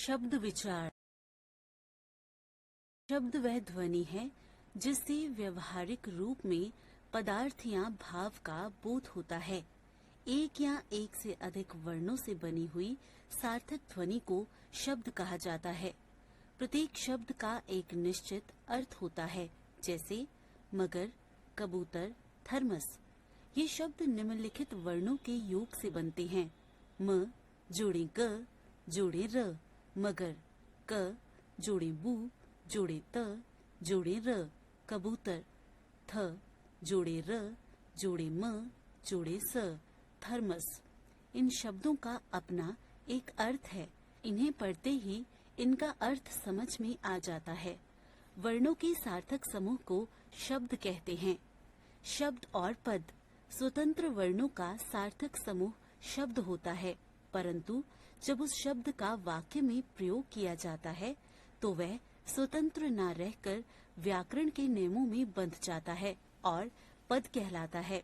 शब्द विचार। शब्द वह ध्वनि है जिससे व्यवहारिक रूप में पदार्थ या भाव का बोध होता है। एक या एक से अधिक वर्णों से बनी हुई सार्थक ध्वनि को शब्द कहा जाता है। प्रत्येक शब्द का एक निश्चित अर्थ होता है, जैसे मगर, कबूतर, थर्मस। ये शब्द निम्नलिखित वर्णों के योग से बनते हैं। म जोड़े क जोड़े र, मगर। क जोड़े बू जोड़े त जोड़े र, कबूतर। थ जोड़े र जोड़े म जोड़े स, थर्मस। इन शब्दों का अपना एक अर्थ है। इन्हें पढ़ते ही इनका अर्थ समझ में आ जाता है। वर्णों के सार्थक समूह को शब्द कहते हैं। शब्द और पद। स्वतंत्र वर्णों का सार्थक समूह शब्द होता है, परंतु जब उस शब्द का वाक्य में प्रयोग किया जाता है तो वह स्वतंत्र न रहकर व्याकरण के नियमों में बंध जाता है और पद कहलाता है।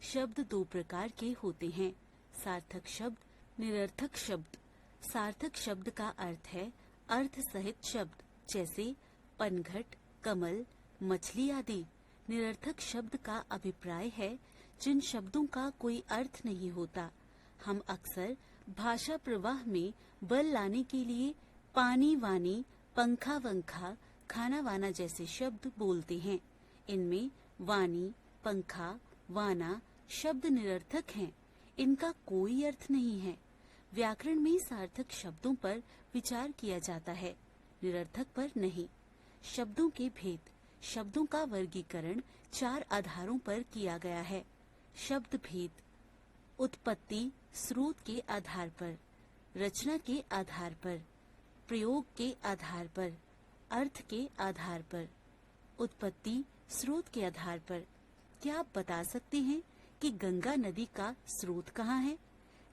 शब्द दो प्रकार के होते हैं, सार्थक शब्द, निरर्थक शब्द। सार्थक शब्द का अर्थ है अर्थ सहित शब्द, जैसे पनघट, कमल, मछली आदि। निरर्थक शब्द का अभिप्राय है जिन शब्दों का कोई अर्थ नहीं होता। हम अक्सर भाषा प्रवाह में बल लाने के लिए पानी वानी, पंखा वंखा, खाना वाना जैसे शब्द बोलते हैं। इनमें वानी, पंखा, वाना शब्द निरर्थक हैं। इनका कोई अर्थ नहीं है। व्याकरण में सार्थक शब्दों पर विचार किया जाता है, निरर्थक पर नहीं। शब्दों के भेद। शब्दों का वर्गीकरण 4 आधारों पर किया गया है। शब्द भेद: उत्पत्ति स्रोत के आधार पर, रचना के आधार पर, प्रयोग के आधार पर, अर्थ के आधार पर। उत्पत्ति स्रोत के आधार पर। क्या आप बता सकते हैं कि गंगा नदी का स्रोत कहाँ है?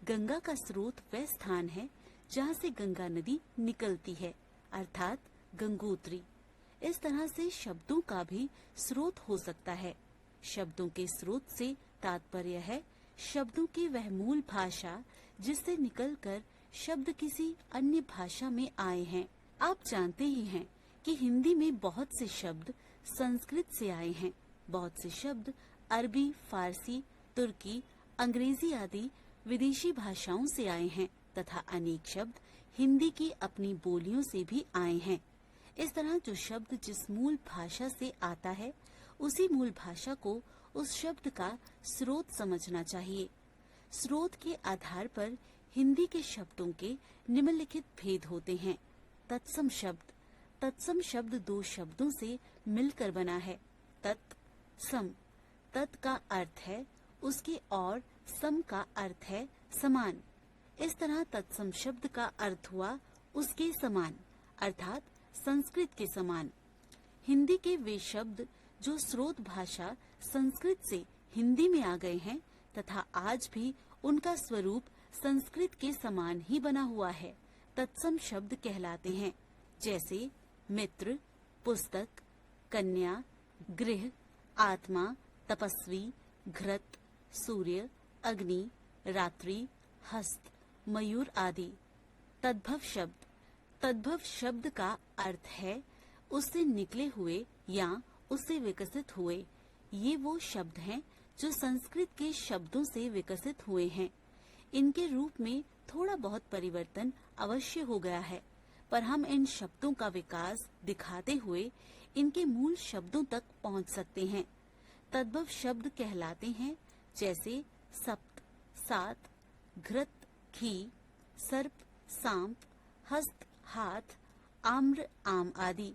गंगा का स्रोत वह स्थान है जहाँ से गंगा नदी निकलती है, अर्थात गंगोत्री। इस तरह से शब्दों का भी स्रोत हो सकता है। शब्दों के स्रोत से तात्पर्य है शब्दों की वह मूल भाषा जिससे निकलकर शब्द किसी अन्य भाषा में आए हैं। आप जानते ही हैं कि हिंदी में बहुत से शब्द संस्कृत से आए हैं। बहुत से शब्द अरबी, फारसी, तुर्की, अंग्रेजी आदि विदेशी भाषाओं से आए हैं तथा अनेक शब्द हिंदी की अपनी बोलियों से भी आए हैं। इस तरह जो शब्द जिस मूल भाषा से आता है, उसी मूल भाषा को उस शब्द का स्रोत समझना चाहिए। स्रोत के आधार पर हिंदी के शब्दों के निम्नलिखित भेद होते हैं। तत्सम शब्द। तत्सम शब्द 2 शब्दों से मिलकर बना है। तत्, सम। तत् का अर्थ है उसके और सम का अर्थ है समान। इस तरह तत्सम शब्द का अर्थ हुआ उसके समान, अर्थात संस्कृत के समान। हिंदी के वे शब्द जो स्रोत भाषा संस्कृत से हिंदी में आ गए हैं तथा आज भी उनका स्वरूप संस्कृत के समान ही बना हुआ है, तत्सम शब्द कहलाते हैं। जैसे मित्र, पुस्तक, कन्या, गृह, आत्मा, तपस्वी, घृत, सूर्य, अग्नि, रात्रि, हस्त, मयूर आदि। तद्भव शब्द। तद्भव शब्द का अर्थ है उससे निकले हुए या उससे विकसित हुए। ये वो शब्द हैं जो संस्कृत के शब्दों से विकसित हुए हैं। इनके रूप में थोड़ा बहुत परिवर्तन अवश्य हो गया है, पर हम इन शब्दों का विकास दिखाते हुए इनके मूल शब्दों तक पहुंच सकते हैं। तद्भव शब्द कहलाते हैं जैसे सप्त, सात, घृत, घी, सर्प, सांप, हस्त, हाथ, आम्र, आम आदि।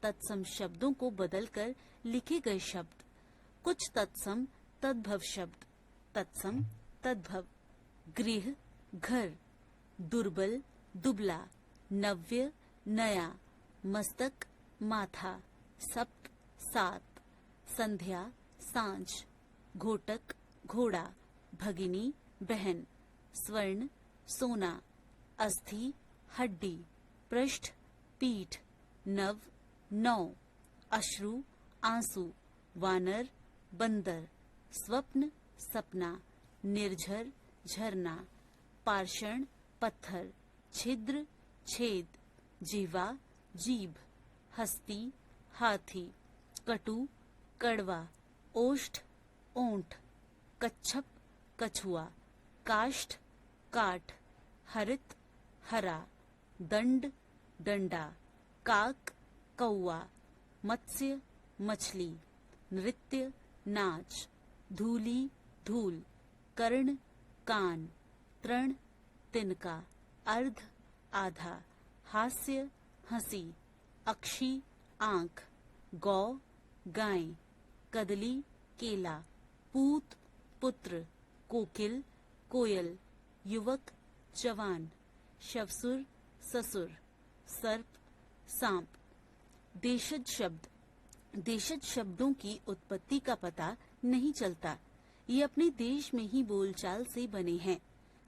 तत्सम शब्दों को बदलकर लिखे गए शब्द। कुछ तत्सम तद्भव शब्द। तत्सम, तद्भव। गृह, घर। दुर्बल, दुबला। नव्य, नया। मस्तक, माथा। सप्त, 7। संध्या, सांझ। घोटक, घोड़ा। भगिनी, बहन। स्वर्ण, सोना। अस्थि, हड्डी। पृष्ठ, पीठ। नव, 9। अश्रु, आंसू। वानर, बंदर। स्वप्न, सपना। निर्झर, झरना। पाषाण, पत्थर। छिद्र, छेद। जीवा जीभ, हस्ती हाथी, कटु कड़वा, ओष्ठ ओंठ, कच्छप कछुआ, काष्ठ काठ, हरित हरा, दंड डंडा, काक कौआ, मत्स्य मछली, नृत्य नाच, धूली धूल, कर्ण कान, तृण तिनका, अर्ध आधा, हास्य हंसी, अक्षी आंख, गौ गाय, कदली केला, पूत पुत्र, कोकिल कोयल, युवक जवान, शवसुर ससुर, सर्प सांप। देशज शब्द। देशज शब्दों की उत्पत्ति का पता नहीं चलता। ये अपने देश में ही बोलचाल से बने हैं।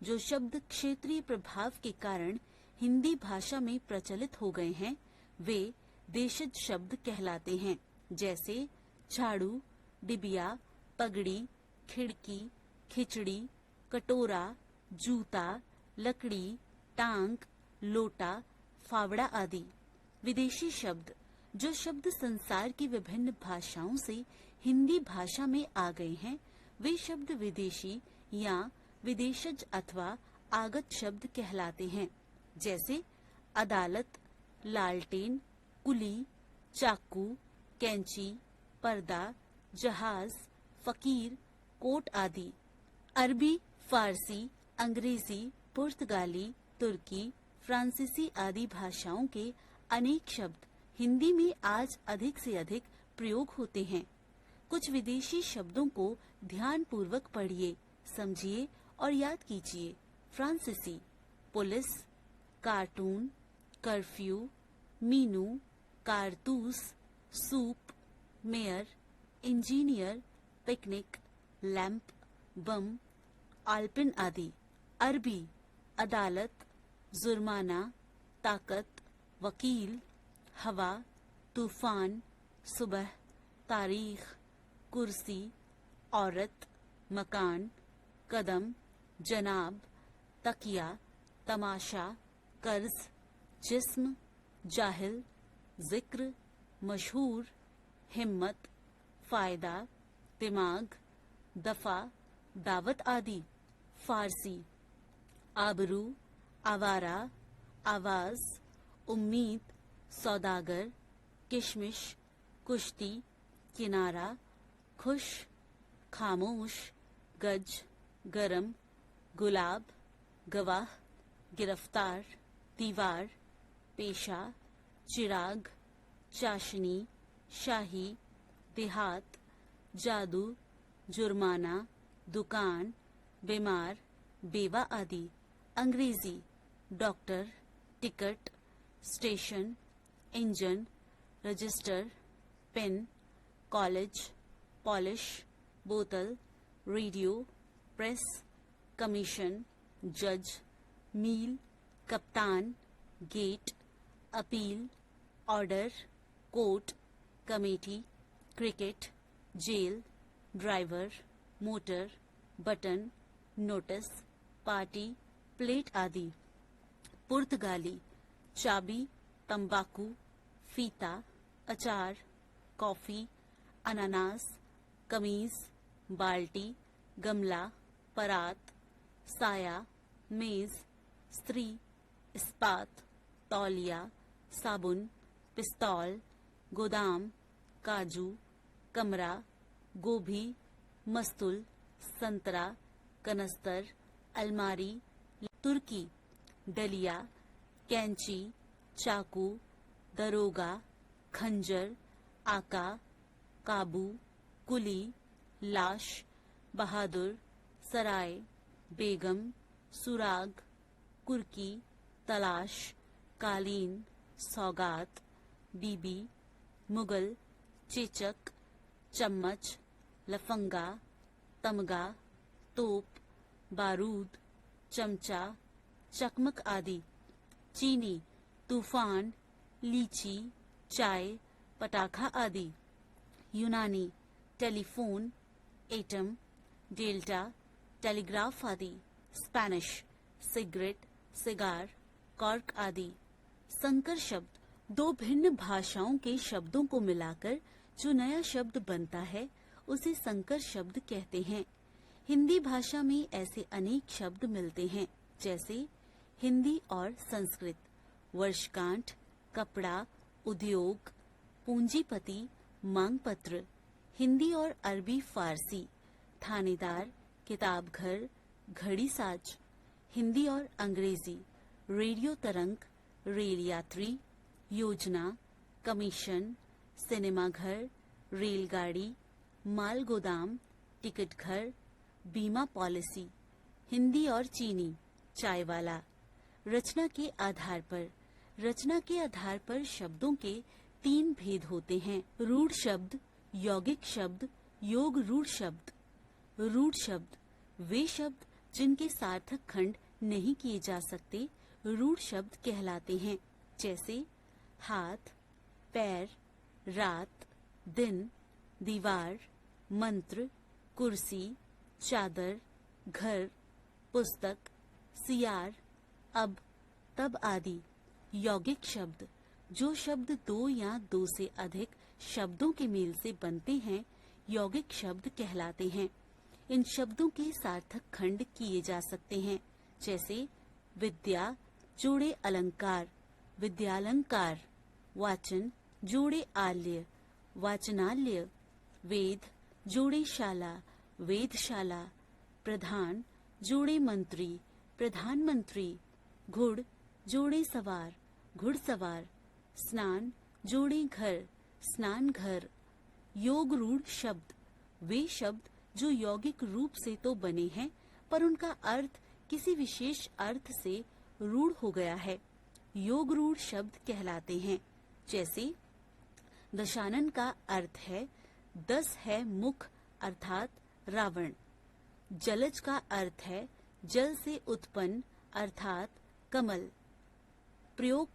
जो शब्द क्षेत्रीय प्रभाव के कारण हिंदी भाषा में प्रचलित हो गए हैं वे देशज शब्द कहलाते हैं। जैसे झाड़ू, डिबिया, पगड़ी, खिड़की, खिचड़ी, कटोरा, जूता, लकड़ी, टांग, लोटा, फावड़ा आदि। विदेशी शब्द। जो शब्द संसार की विभिन्न भाषाओं से हिंदी भाषा में आ गए हैं वे शब्द विदेशी या विदेशज अथवा आगत शब्द कहलाते हैं। जैसे अदालत, लालटेन, कुली, चाकू, कैंची, पर्दा, जहाज, फकीर, कोट आदि। अरबी, फारसी, अंग्रेजी, पुर्तगाली, तुर्की, फ्रांसीसी आदि भाषाओं के अनेक शब्द हिंदी में आज अधिक से अधिक प्रयोग होते हैं। कुछ विदेशी शब्दों को ध्यानपूर्वक पढ़िए, समझिए और याद कीजिए। फ्रांसीसी, पुलिस, कार्टून, कर्फ्यू, मीनू, कारतूस, soup, mayor, engineer, picnic, lamp, bomb, आल्पिन आदि। अरबी, अदालत, जुर्माना, ताकत, वकील, हवा, तूफान, सुबह, तारीख, कुर्सी, औरत, मकान, कदम, जनाब, तकिया, तमाशा, कर्ज, जिस्म, जाहिल, जिक्र, मशहूर, हिम्मत, फायदा, दिमाग, दफा, दावत आदि। फारसी, आबरू, आवारा, आवाज, उम्मीद, सौदागर, किशमिश, कुश्ती, किनारा, खुश, खामोश, गज, गरम, गुलाब, गवाह, गिरफ्तार, दीवार, पेशा, चिराग, चाशनी, शाही, देहात, जादू, जुर्माना, दुकान, बीमार, बेवा आदि। अंग्रेजी, doctor, ticket, station, engine, register, pen, college, polish, बोतल, रेडियो, प्रेस, कमीशन, जज, मील, कप्तान, gate, appeal, order, court, committee, cricket, jail, driver, motor, button, notice, party, plate आदि। पुर्तगाली, चाबी, तंबाकू, फीता, अचार, कॉफी, अनानास, कमीज, बाल्टी, गमला, परात, साया, मेज, स्त्री, इस्पात, तौलिया, साबुन, पिस्तौल, गोदाम, काजू, कमरा, गोभी, मस्तुल, संतरा, कनस्तर, अलमारी, तुर्की, डलिया, कैंची, चाकू, दरोगा, खंजर, आका, काबू, कुली, लाश, बहादुर, सराय, बेगम, सुराग, कुर्की, तलाश, कालीन, सौगात, बीबी, मुगल, चेचक, चम्मच, लफंगा, तमगा, तोप, बारूद, चमचा, चकमक आदि। चीनी, तूफान, लीची, चाय, पटाखा आदि। यूनानी, टेलीफोन, एटम, डेल्टा, टेलीग्राफ आदि। स्पेनिश, सिगरेट, सिगार, कॉर्क आदि। संकर शब्द दो भिन्न भाषाओं के शब्दों को मिलाकर जो नया शब्द बनता है उसे संकर शब्द कहते हैं। हिंदी भाषा में ऐसे अनेक शब्द मिलते हैं, जैसे हिंदी और संस्कृत, वर्षगांठ, कपड़ा, उद्योग, पूंजीपति, मांग पत्र, हिंदी और अरबी फारसी, थानेदार, किताब घर, घड़ी साज, हिंदी और अंग्रेजी, रेडियो तरंग, रेल यात्री, योजना, कमीशन, सिनेमा घर, रेलगाड़ी, माल गोदाम, टिकट घर, बीमा पॉलिसी, हिंदी और चीनी, चाय वाला। रचना के आधार पर शब्दों के 3 भेद होते हैं। रूढ़ शब्द, यौगिक शब्द, योग रूढ़ शब्द। रूढ़ शब्द वे शब्द जिनके सार्थक खंड नहीं किए जा सकते रूढ़ शब्द कहलाते हैं, जैसे हाथ, पैर, रात, दिन, दीवार, मंत्र, कुर्सी, चादर, घर, पुस्तक, सियार, अब, तब आदि। यौगिक शब्द जो शब्द 2 या 2 से अधिक शब्दों के मेल से बनते हैं यौगिक शब्द कहलाते हैं। इन शब्दों के सार्थक खंड किए जा सकते हैं, जैसे विद्या जोड़े अलंकार, विद्यालंकार, वाचन जोड़े आल्य, वाचनाल्य, वेद जोड़े शाला, वेदशाला, प्रधान जोड़े मंत्री, प्रधानमंत्री, घुड़ जोड़े सवार, घुड़सवार, स्नान जोड़े घर, स्नान घर। योग रूढ़ शब्द वे शब्द जो यौगिक रूप से तो बने हैं पर उनका अर्थ किसी विशेष अर्थ से रूढ़ हो गया है, योग रूढ़ शब्द कहलाते हैं। जैसे दशानन का अर्थ है 10 है मुख अर्थात रावण। जलज का अर्थ है जल से उत्पन्न अर्थात कमल। प्रयोग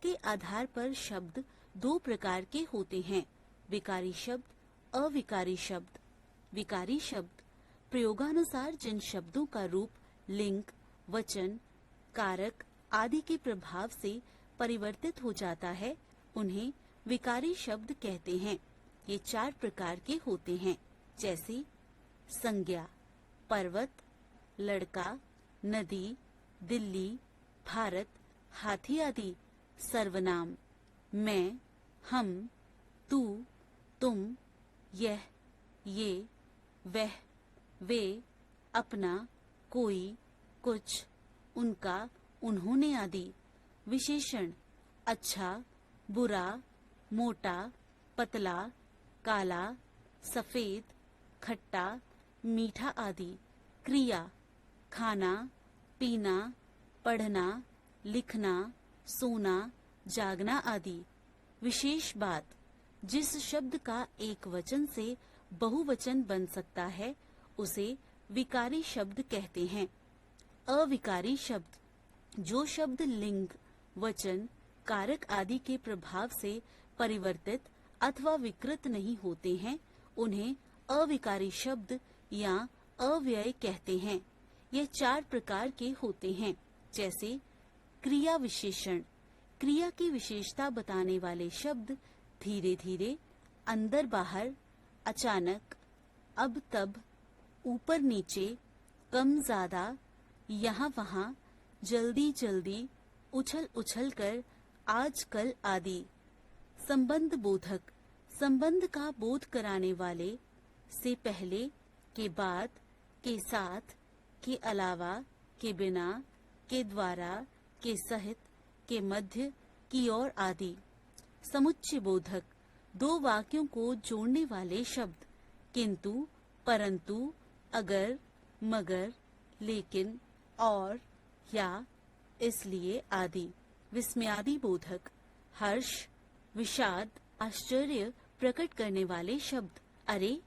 के आधार पर शब्द 2 प्रकार के होते हैं, विकारी शब्द, अविकारी शब्द। विकारी शब्द प्रयोगानुसार जिन शब्दों का रूप लिंग, वचन, कारक आदि के प्रभाव से परिवर्तित हो जाता है उन्हें विकारी शब्द कहते हैं। ये 4 प्रकार के होते हैं, जैसे संज्ञा, पर्वत, लड़का, नदी, दिल्ली, भारत, हाथी आदि। सर्वनाम मैं, हम, तू, तुम, यह, ये, वह, वे, अपना, कोई, कुछ, उनका, उन्होंने आदि। विशेषण अच्छा, बुरा, मोटा, पतला, काला, सफेद, खट्टा, मीठा आदि। क्रिया खाना, पीना, पढ़ना, लिखना, सोना, जागना आदि। विशेष बात जिस शब्द का एक वचन से बहुवचन बन सकता है उसे विकारी शब्द कहते हैं। अविकारी शब्द जो शब्द लिंग, वचन, कारक आदि के प्रभाव से परिवर्तित अथवा विकृत नहीं होते हैं उन्हें अविकारी शब्द या अव्यय कहते हैं। ये 4 प्रकार के होते हैं, जैसे क्रिया विशेषण क्रिया की विशेषता बताने वाले शब्द धीरे धीरे, अंदर बाहर, अचानक, अब तब, ऊपर नीचे, कम ज्यादा, यहाँ वहाँ, जल्दी जल्दी, उछल उछल कर, आजकल आदि। संबंध बोधक संबंध का बोध कराने वाले, से पहले, के बाद, के साथ, के अलावा, के बिना, के द्वारा, के सहित, के मध्य, की ओर आदि। समुच्चय बोधक 2 वाक्यों को जोड़ने वाले शब्द, किंतु, परंतु, अगर, मगर, लेकिन, और, या, इसलिए आदि। विस्मयादि बोधक हर्ष, विषाद, आश्चर्य प्रकट करने वाले शब्द, अरे,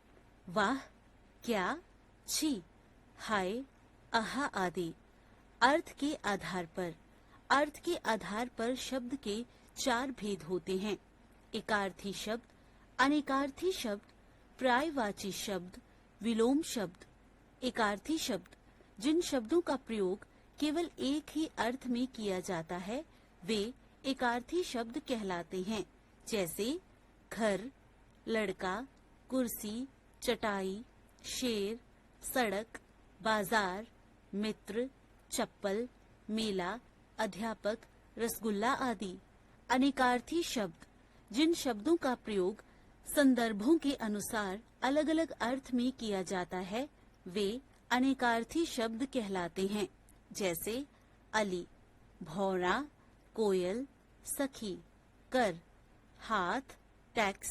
वाह, क्या, छी, हाय, आहा आदि। अर्थ के आधार पर शब्द के 4 भेद होते हैं। एकार्थी शब्द, अनेकार्थी शब्द, पर्यायवाची शब्द, विलोम शब्द। एकार्थी शब्द जिन शब्दों का प्रयोग केवल एक ही अर्थ में किया जाता है वे एकार्थी शब्द कहलाते हैं, जैसे घर, लड़का, कुर्सी, चटाई, शेर, सड़क, बाजार, मित्र, चप्पल, मेला, अध्यापक, रसगुल्ला आदि। अनेकार्थी शब्द, जिन शब्दों का प्रयोग संदर्भों के अनुसार अलग अलग अर्थ में किया जाता है वे अनेकार्थी शब्द कहलाते हैं, जैसे अली, भौरा, कोयल, सखी, कर, हाथ, टैक्स,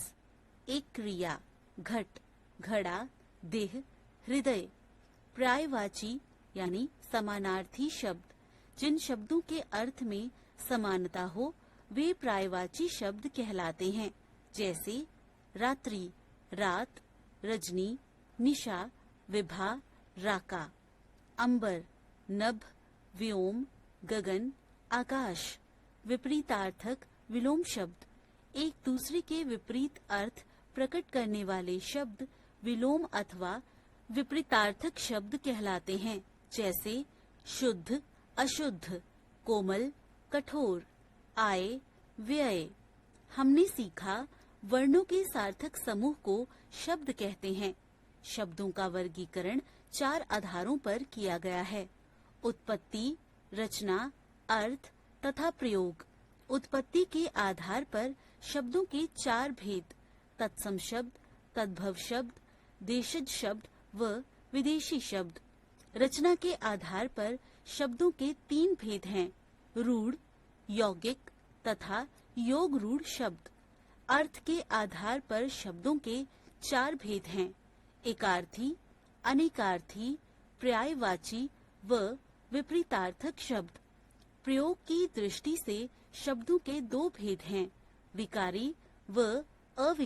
एक क्रिया, घट, घड़ा, देह, हृदय। पर्यायवाची यानी समानार्थी शब्द, जिन शब्दों के अर्थ में समानता हो वे पर्यायवाची शब्द कहलाते हैं, जैसे रात्रि, रात, रजनी, निशा, विभा, राका। अंबर, नभ, व्योम, गगन, आकाश। विपरीतार्थक विलोम शब्द, एक दूसरे के विपरीत अर्थ प्रकट करने वाले शब्द विलोम अथवा विपरीतार्थक शब्द कहलाते हैं, जैसे शुद्ध, अशुद्ध, कोमल, कठोर, आय, व्यय। हमने सीखा वर्णों के सार्थक समूह को शब्द कहते हैं। शब्दों का वर्गीकरण 4 आधारों पर किया गया है: उत्पत्ति, रचना, अर्थ तथा प्रयोग। उत्पत्ति के आधार पर शब्दों के 4 भेद: तत्सम शब्द, तद्भव शब्द, देशज शब्द व विदेशी शब्द। रचना के आधार पर शब्दों के 3 भेद हैं: रूढ़, यौगिक तथा योग रूढ़ शब्द। अर्थ के आधार पर शब्दों के 4 भेद हैं: एकार्थी, अनेकार्थी, पर्यायवाची व विपरीतार्थक शब्द। प्रयोग की दृष्टि से शब्दों के 2 भेद हैं: विकारी व अविकारी।